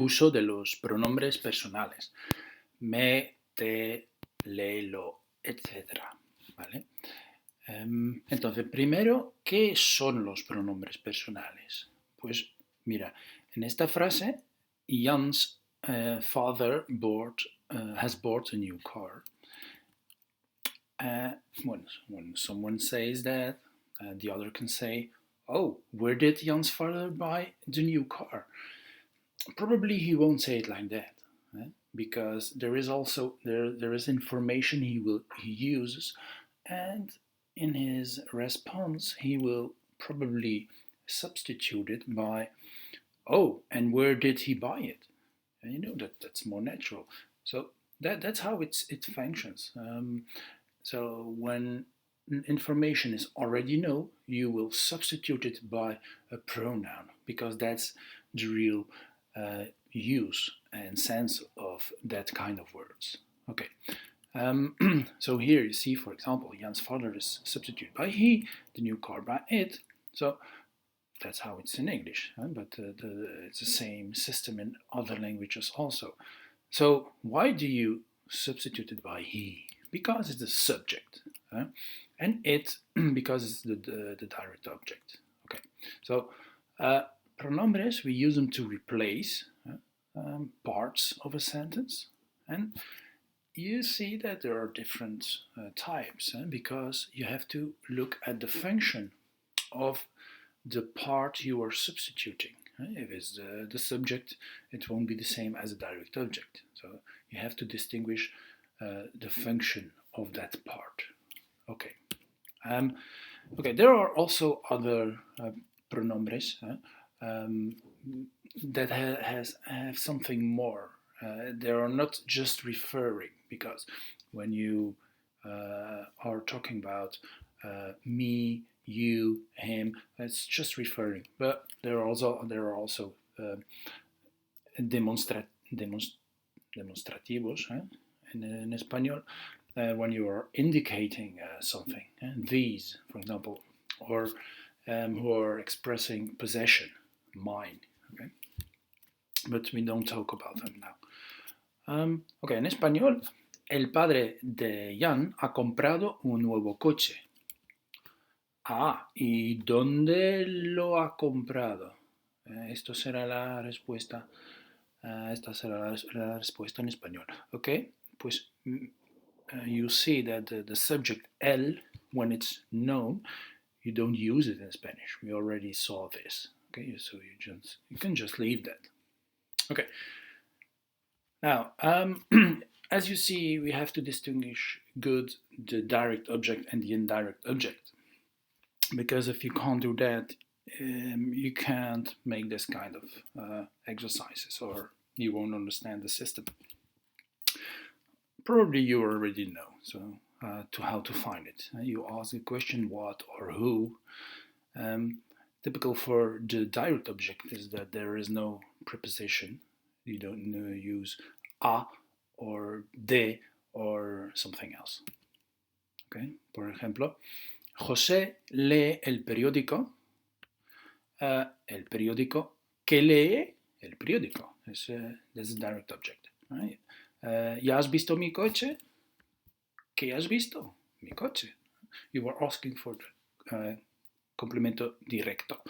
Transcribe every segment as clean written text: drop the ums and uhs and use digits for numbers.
Uso de los pronombres personales. Me, te, le, lo, etc. ¿Vale? Entonces, primero, ¿qué son los pronombres personales? Pues mira, en esta frase, Jan's father has bought a new car. When someone says that, the other can say, "Oh, where did Jan's father buy the new car?" Probably he won't say it like that, because there is also there is information he uses, and in his response he will probably substitute it by, "Oh, and where did he buy it?" And that's more natural. So that's how it functions. So when information is already known, you will substitute it by a pronoun because that's the real use and sense of that kind of words. Okay. So here you see, for example, Jan's father is substituted by he, the new car by it. So that's how it's in English, but it's the same system in other languages also. So why do you substitute it by he? Because it's the subject, and it because it's the direct object. Okay, so pronombres, we use them to replace parts of a sentence, and you see that there are different types, because you have to look at the function of the part you are substituting. If it's the subject, it won't be the same as a direct object. So you have to distinguish the function of that part. Okay. Okay. There are also other pronombres that have something more. They are not just referring, because when you are talking about me, you, him, it's just referring. But there are also demonstrativos in español, when you are indicating something. These, for example, or who are expressing possession, mine. Okay, but we don't talk about them now. Okay, en español, el padre de Jan ha comprado un nuevo coche. Ah, ¿y dónde lo ha comprado? Esto será la respuesta. Esta será la respuesta en español. Okay, pues you see that the subject el, when it's known, you don't use it in Spanish. We already saw this. Okay, so you can just leave that. Okay. Now, as you see, we have to distinguish good the direct object and the indirect object, because if you can't do that, you can't make this kind of exercises, or you won't understand the system. Probably you already know, so to how to find it. You ask a question, what or who. Typical for the direct object is that there is no preposition. You don't use a or de or something else. Okay? Por ejemplo, José lee el periódico. El periódico que lee el periódico. That's a direct object. Right? ¿Ya has visto mi coche? ¿Qué has visto? Mi coche. You were asking for the complemento directo.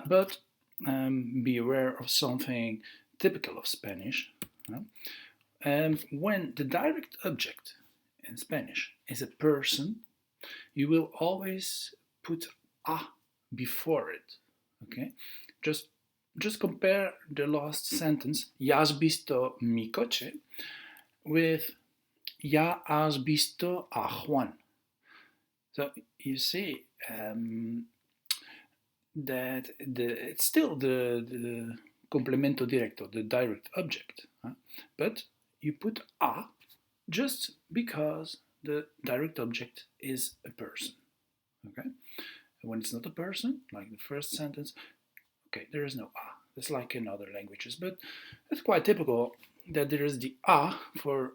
But be aware of something typical of Spanish. When the direct object in Spanish is a person, you will always put a before it. Okay, just compare the last sentence, ¿ya has visto mi coche?, with ¿ya has visto a Juan? So you see that it's still the complemento directo, the direct object, but you put a just because the direct object is a person. Okay, when it's not a person, like the first sentence, okay, there is no a. It's like in other languages, but it's quite typical that there is the a for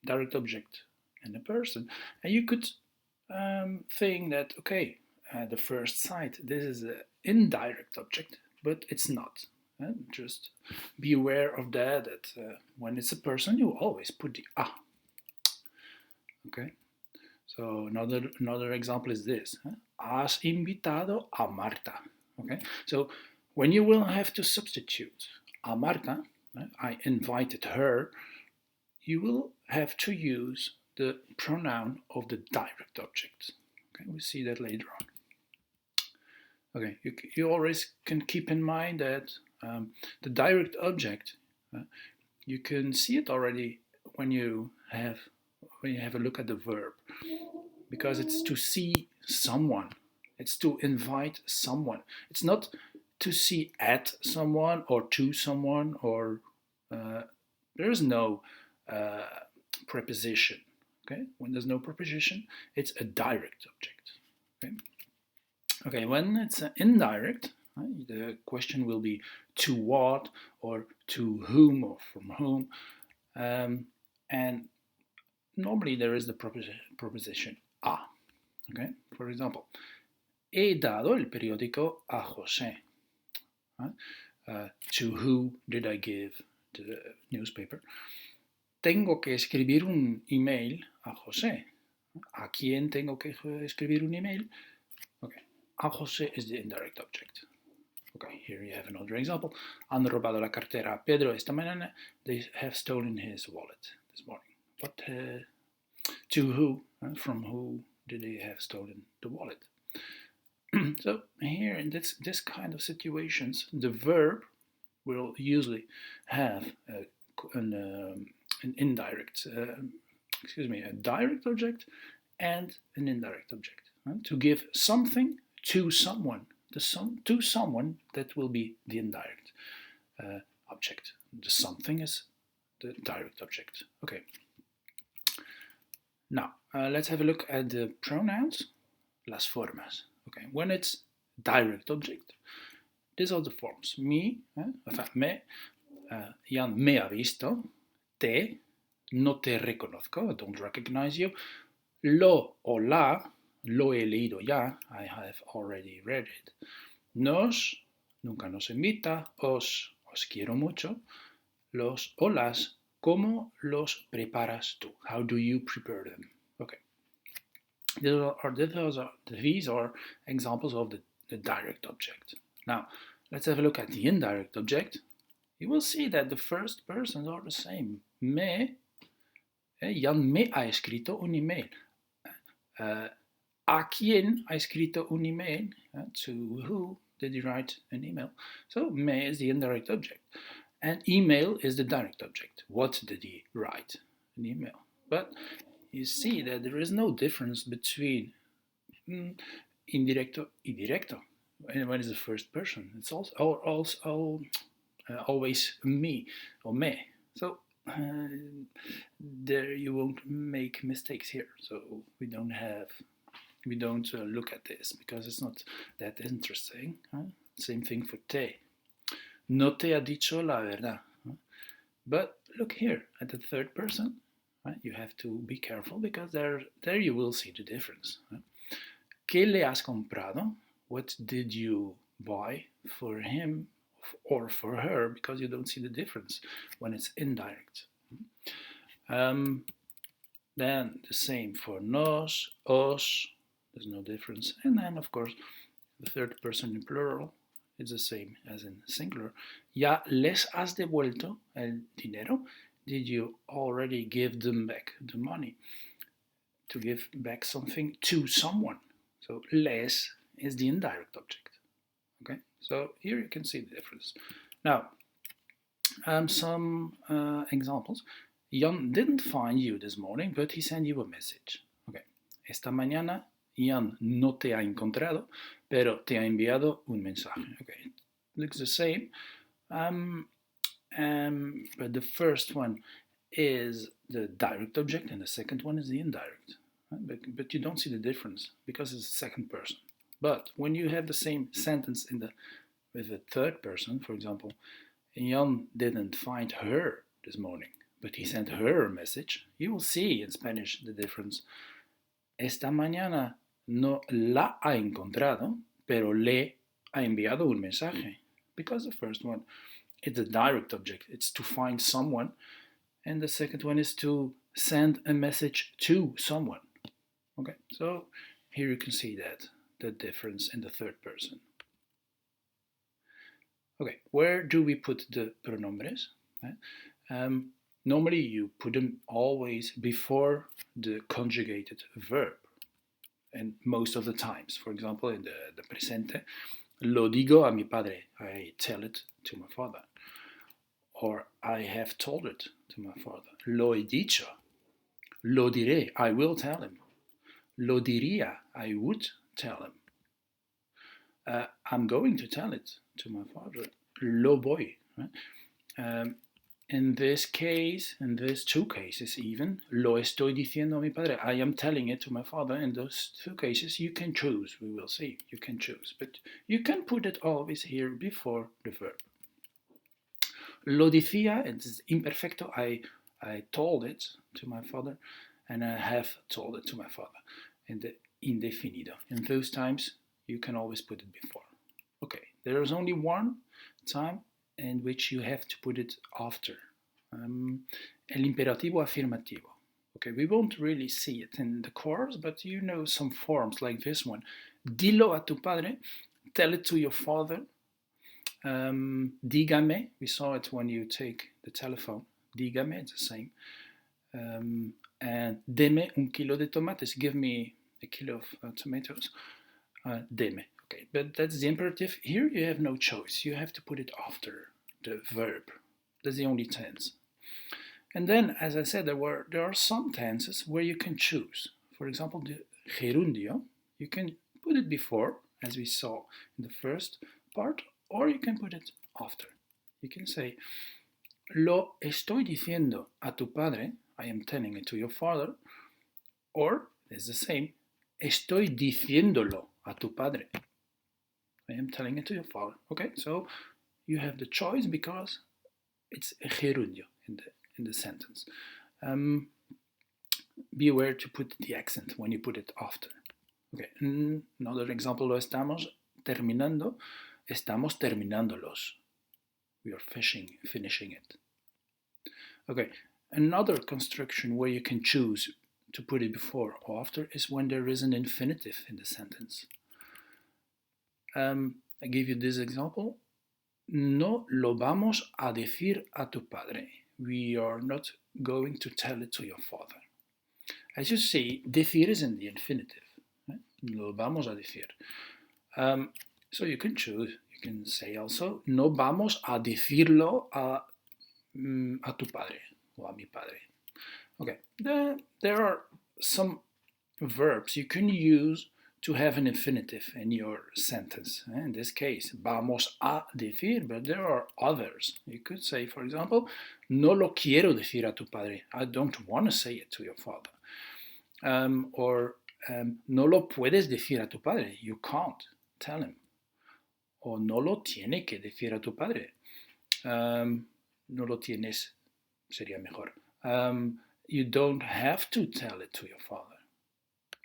direct object and a person, and you could think that, okay, the first sight, this is an indirect object, but it's not. Just be aware of that when it's a person, you always put the a. Okay. So another example is this. Has invitado a Marta. Okay. So when you will have to substitute a Marta, I invited her, you will have to use the pronoun of the direct object. Okay, we'll see that later on. Okay, you always can keep in mind that the direct object, you can see it already when you have a look at the verb, because it's to see someone, it's to invite someone. It's not to see at someone or to someone, or there is no preposition. Okay, when there's no preposition, it's a direct object. Okay, okay, when it's indirect, the question will be to what, or to whom, or from whom, and normally there is the preposition a. Okay, for example, he dado el periódico a José. To who did I give the newspaper? Tengo que escribir un email a José. ¿A quién tengo que escribir un email? Okay, a José is the indirect object. Okay, here you have another example. Han robado la cartera a Pedro esta mañana. They have stolen his wallet this morning. What? To who? From who did they have stolen the wallet? So here in this kind of situations, the verb will usually have an indirect, a direct object and an indirect object. To give something to someone, to someone, that will be the indirect object. The something is the direct object. Okay. Now let's have a look at the pronouns, las formas. Okay, when it's direct object, these are the forms. Me, me, Jan me ha visto, te, no te reconozco, I don't recognize you, lo o la, lo he leído ya, I have already read it, nos, nunca nos invita, os quiero mucho, los o las, ¿cómo los preparas tú? How do you prepare them? Okay. These are examples of the direct object. Now, let's have a look at the indirect object. You will see that the first persons are the same. Me, Jan me ha escrito un email. A quién ha escrito un email? To who did he write an email? So me is the indirect object. And email is the direct object. What did he write? An email. But you see that there is no difference between indirecto y directo. And when it's the first person, it's also always me or me. So there you won't make mistakes here. So we don't look at this because it's not that interesting. Same thing for te. No te ha dicho la verdad. But look here at the third person. You have to be careful because there you will see the difference. ¿Qué le has comprado? What did you buy for him or for her? Because you don't see the difference when it's indirect. Then the same for nos, os, there's no difference. And then, of course, the third person in plural is the same as in singular. ¿Ya les has devuelto el dinero? Did you already give them back the money? To give back something to someone. So les is the indirect object. Okay, so here you can see the difference. Now, some examples. Jan didn't find you this morning, but he sent you a message. Okay, esta mañana Jan no te ha encontrado, pero te ha enviado un mensaje. Okay, it looks the same. But the first one is the direct object and the second one is the indirect. But you don't see the difference because it's the second person. But when you have the same sentence with the third person, for example, Jan didn't find her this morning, but he sent her a message, you will see in Spanish the difference. Esta mañana no la ha encontrado, pero le ha enviado un mensaje. because the first one is a direct object, it's to find someone, and the second one is to send a message to someone. Okay, so here you can see that the difference in the third person. Okay, where do we put the pronombres? Normally you put them always before the conjugated verb, and most of the times. For example, in the presente, lo digo a mi padre, I tell it to my father. Or I have told it to my father. Lo he dicho, lo diré, I will tell him. Lo diría, I would tell him. I'm going to tell it to my father. Lo voy. Right? In this case, in these two cases even, lo estoy diciendo a mi padre. I am telling it to my father. In those two cases, you can choose. We will see. You can choose. But you can put it always here before the verb. Lo decía, it's imperfecto. I told it to my father, and I have told it to my father. In the indefinido. In those times, you can always put it before. Okay, there is only one time in which you have to put it after. El imperativo afirmativo. Okay, we won't really see it in the course, but you know some forms like this one. Dilo a tu padre, tell it to your father. Dígame, we saw it when you take the telephone. Dígame, it's the same. And deme un kilo de tomates, give me a kilo of tomatoes. Deme. Okay, but that's the imperative. Here you have no choice. You have to put it after the verb. That's the only tense. And then, as I said, there are some tenses where you can choose. For example, the gerundio, you can put it before, as we saw in the first part, or you can put it after. You can say, lo estoy diciendo a tu padre, I am telling it to your father, or it's the same, estoy diciéndolo a tu padre. I am telling it to your father. Okay, so you have the choice because it's a gerundio in the sentence. Be aware to put the accent when you put it after. Okay, another example, lo estamos terminando, estamos terminándolos. We are finishing it. Okay, another construction where you can choose to put it before or after is when there is an infinitive in the sentence. I give you this example. No lo vamos a decir a tu padre. We are not going to tell it to your father. As you see, decir is in the infinitive. Right? Lo vamos a decir. So you can choose. You can say also, no vamos a decirlo a tu padre o a mi padre. Okay, there are some verbs you can use to have an infinitive in your sentence. In this case, vamos a decir, but there are others. You could say, for example, no lo quiero decir a tu padre. I don't want to say it to your father. Or no lo puedes decir a tu padre. You can't tell him. Or no lo tiene que decir a tu padre. No lo tienes sería mejor. You don't have to tell it to your father.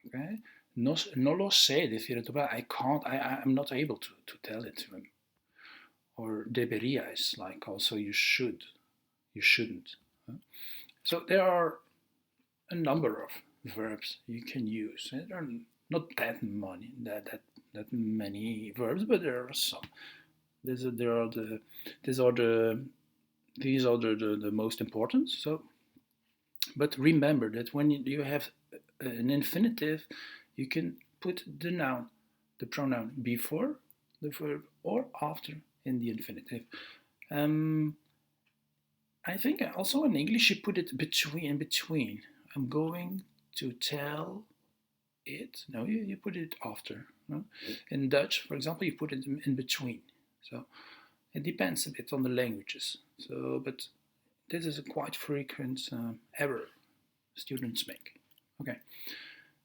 Okay? No lo sé decir a tu padre. I can't, I'm not able to tell it to him. Or debería is like also you should, you shouldn't. So there are a number of verbs you can use. There are not that many verbs, but there are some. These are the most important. So, but remember that when you have an infinitive, you can put the noun, the pronoun before the verb or after in the infinitive. I think also in English you put it in between. I'm going to tell it. No, you put it after. No? In Dutch, for example, you put it in between. So it depends a bit on the languages. So, but this is a quite frequent error students make. Okay,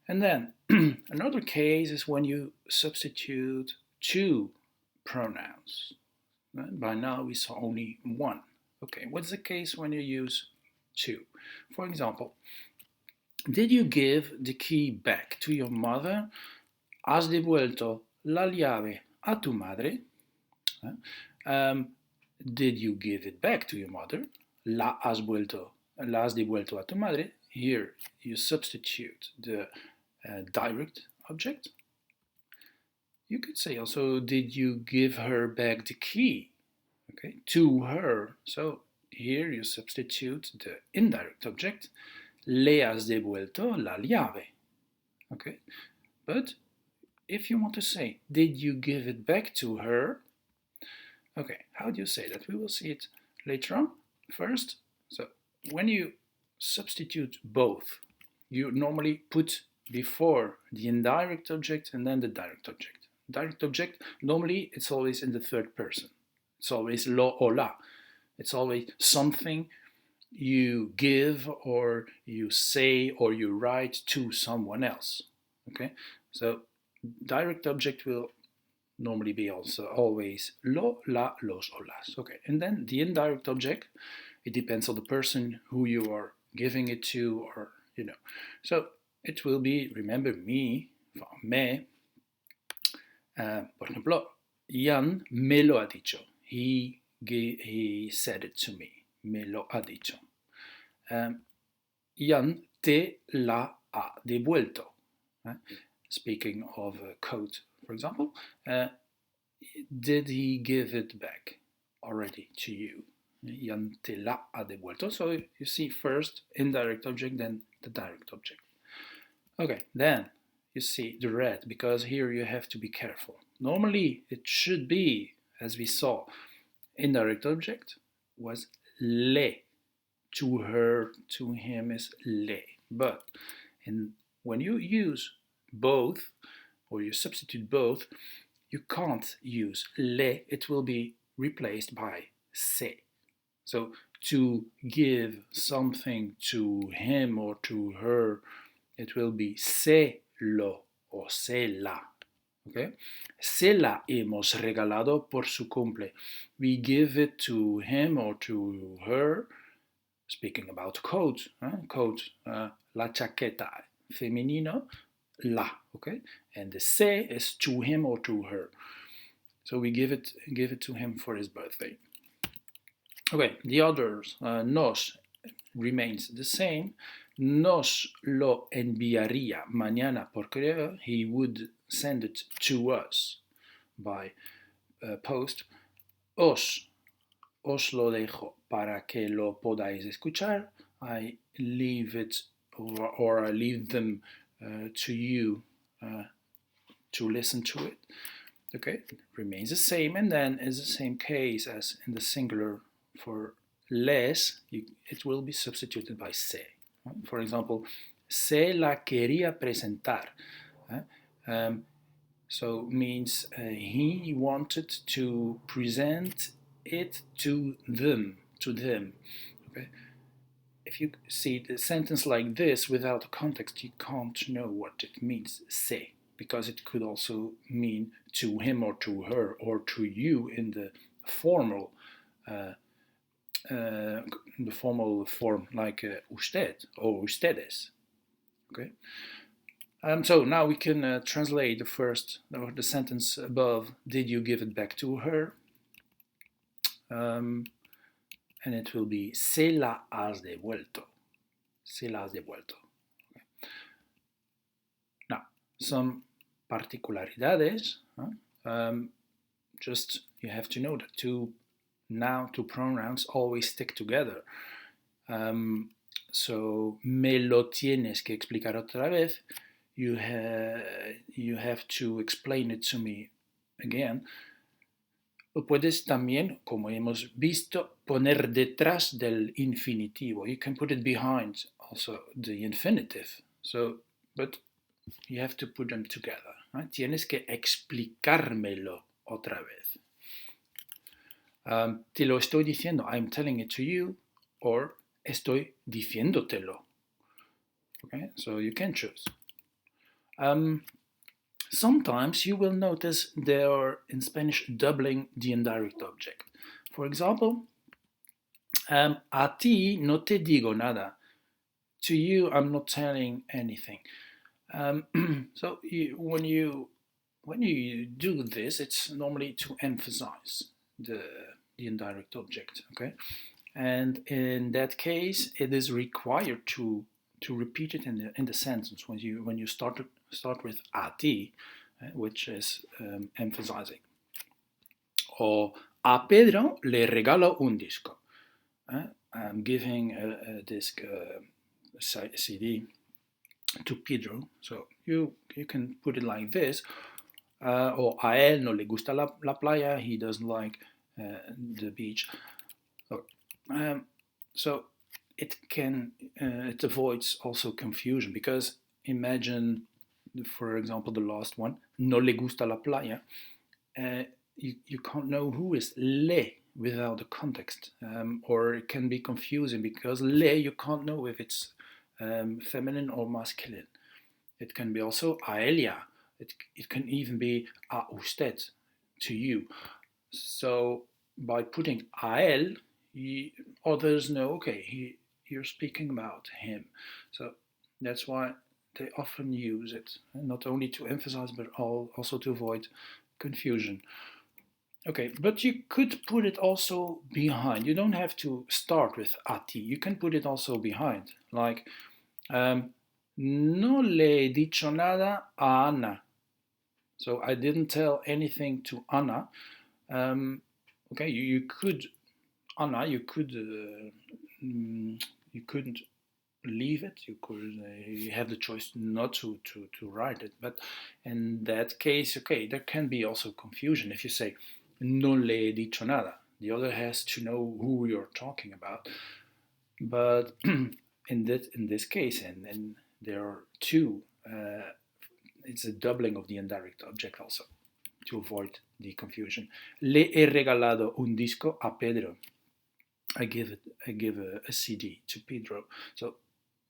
and then another case is when you substitute two pronouns. By now we saw only one. Okay, what's the case when you use two? For example, did you give the key back to your mother? ¿Has devuelto la llave a tu madre? Did you give it back to your mother? La has devuelto a tu madre. Here you substitute the direct object. You could say also, did you give her back the key? Okay, to her. So here you substitute the indirect object. Le has devuelto la llave. Okay, but if you want to say, did you give it back to her? Okay, how do you say that? We will see it later on. First, so when you substitute both, you normally put before the indirect object and then the direct object. Direct object, normally it's always in the third person. It's always lo or la. It's always something you give or you say or you write to someone else. Okay, so direct object will normally be also always lo, la, los, or las. Okay, and then the indirect object, it depends on the person who you are giving it to, or you know. So it will be, remember me, me. Por ejemplo, Jan me lo ha dicho. He said it to me. Me lo ha dicho. Jan te la ha devuelto. Speaking of a coat, for example, did he give it back already to you? Jan te la ha devuelto. So you see first indirect object, then the direct object. Okay, then you see the red, because here you have to be careful. Normally it should be, as we saw, indirect object was le. To her, to him is le. But when you use both, or you substitute both, you can't use le. It will be replaced by se. So to give something to him or to her, it will be se lo or se la. Okay? Se la hemos regalado por su cumple. We give it to him or to her. Speaking about coat, la chaqueta, femenino, la, okay? And the se is to him or to her. So we give it to him for his birthday. Okay, the others, nos remains the same. Nos lo enviaría mañana por correo. He would send it to us by post. Os lo dejo para que lo podáis escuchar. I leave it or I leave them to you to listen to it. Okay, it remains the same, and then is the same case as in the singular for les, it will be substituted by se. For example, se la quería presentar. So means he wanted to present it to them. Okay? If you see the sentence like this without context, you can't know what it means, se, because it could also mean to him or to her or to you in the formal form, like usted or ustedes. Okay. So now we can translate the sentence above. Did you give it back to her? And it will be se la has devuelto. Se la has devuelto. Okay. Now, some particularidades. Just you have to know that two pronouns always stick together. So me lo tienes que explicar otra vez. You have to explain it to me again. Lo puedes también, como hemos visto, poner detrás del infinitivo. You can put it behind also the infinitive. So, but you have to put them together. Right? Tienes que explicármelo otra vez. Te lo estoy diciendo. I'm telling it to you, or estoy diciéndotelo. Okay, so you can choose. Sometimes you will notice they are in Spanish doubling the indirect object. For example, a ti no te digo nada. To you, I'm not telling anything. So when you do this, it's normally to emphasize. the, the indirect object. Okay, and in that case, it is required to repeat it in the sentence when you start with a ti, which is emphasizing. Or a Pedro le regalo un disco. I'm giving a disc CD to Pedro, so you can put it like this. Or a él no le gusta la playa, he doesn't like the beach. So it avoids also confusion, because imagine, for example, the last one, no le gusta la playa. You can't know who is le without the context, or it can be confusing because le, you can't know if it's feminine or masculine. It can be also a ella. It can even be a usted, to you. So by putting a él, others know, okay, you're speaking about him. So that's why they often use it, not only to emphasize but also to avoid confusion. Okay, but you could put it also behind. You don't have to start with ati. You can put it also behind, like no le he dicho nada a Ana. So I didn't tell anything to Anna. Okay, you could, Anna, you couldn't leave it. You have the choice not to write it. But in that case, okay, there can be also confusion if you say no le he dicho nada. The other has to know who you're talking about. But in this case, and there are two. It's a doubling of the indirect object also, to avoid the confusion. Le he regalado un disco a Pedro. I give a CD to Pedro. So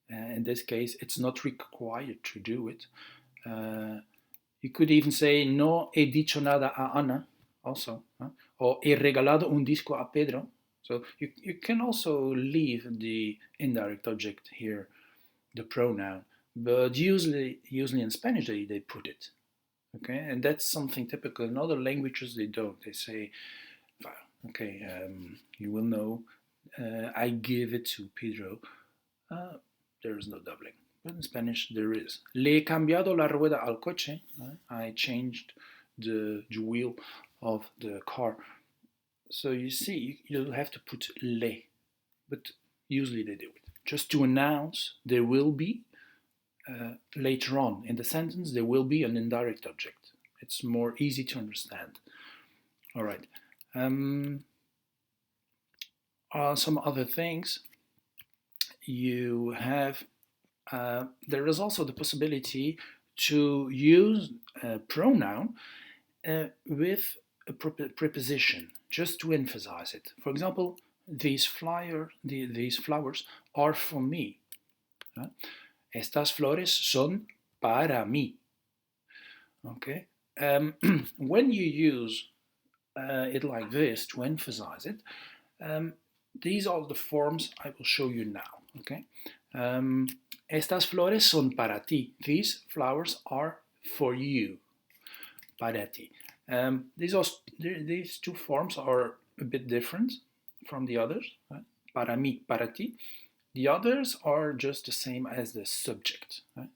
in this case, it's not required to do it. You could even say no he dicho nada a Ana, also, or he regalado un disco a Pedro. So you can also leave the indirect object here, the pronoun, but usually in Spanish they put it. Okay, and that's something typical. In other languages they don't. They say, okay, you will know, I give it to Pedro. There is no doubling. But in Spanish there is. Le he cambiado la rueda al coche. I changed the wheel of the car. So you see, you'll have to put le, but usually they do it. Just to announce there will be, later on in the sentence, there will be an indirect object. It's more easy to understand. All right. Some other things you have. There is also the possibility to use a pronoun with a preposition, just to emphasize it. For example, these flowers are for me. Estas flores son para mí. Okay. When you use it like this to emphasize it, these are the forms I will show you now. Okay. Estas flores son para ti. These flowers are for you. Para ti. These two forms are a bit different from the others. Right? Para mí, para ti. The others are just the same as the subject. Right?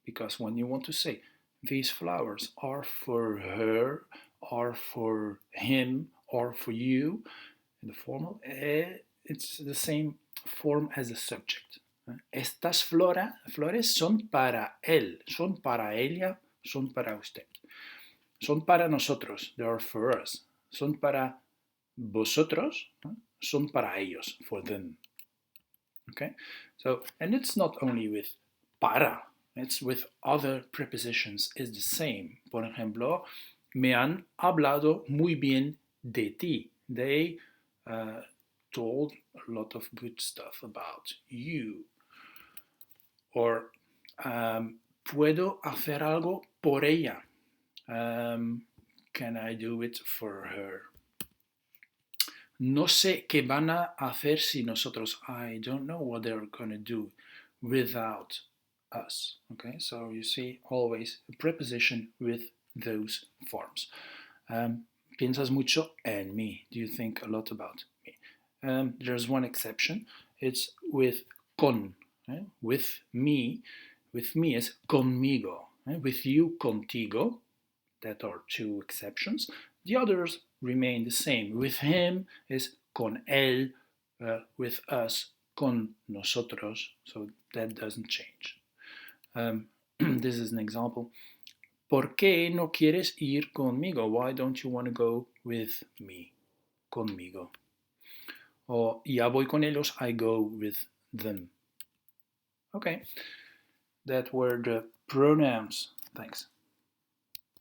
Because when you want to say these flowers are for her, or for him, or for you, in the formal, it's the same form as the subject. Estas flores son para él, son para ella, son para usted. Son para nosotros, they are for us. Son para vosotros, son para ellos, for them. Okay, so, and it's not only with para, it's with other prepositions, is the same. Por ejemplo, me han hablado muy bien de ti. They told a lot of good stuff about you. Or puedo hacer algo por ella. Can I do it for her? No sé qué van a hacer sin nosotros. I don't know what they're going to do without us. Okay, so you see, always a preposition with those forms. Piensas mucho en mí. Do you think a lot about me? There's one exception. It's with con. With me. With me is conmigo. With you, contigo. That are two exceptions. The others remain the same. With him is con él. With us, con nosotros. So that doesn't change. This is an example. ¿Por qué no quieres ir conmigo? Why don't you want to go with me? Conmigo. Or ya voy con ellos, I go with them. Okay, that were the pronouns. Thanks.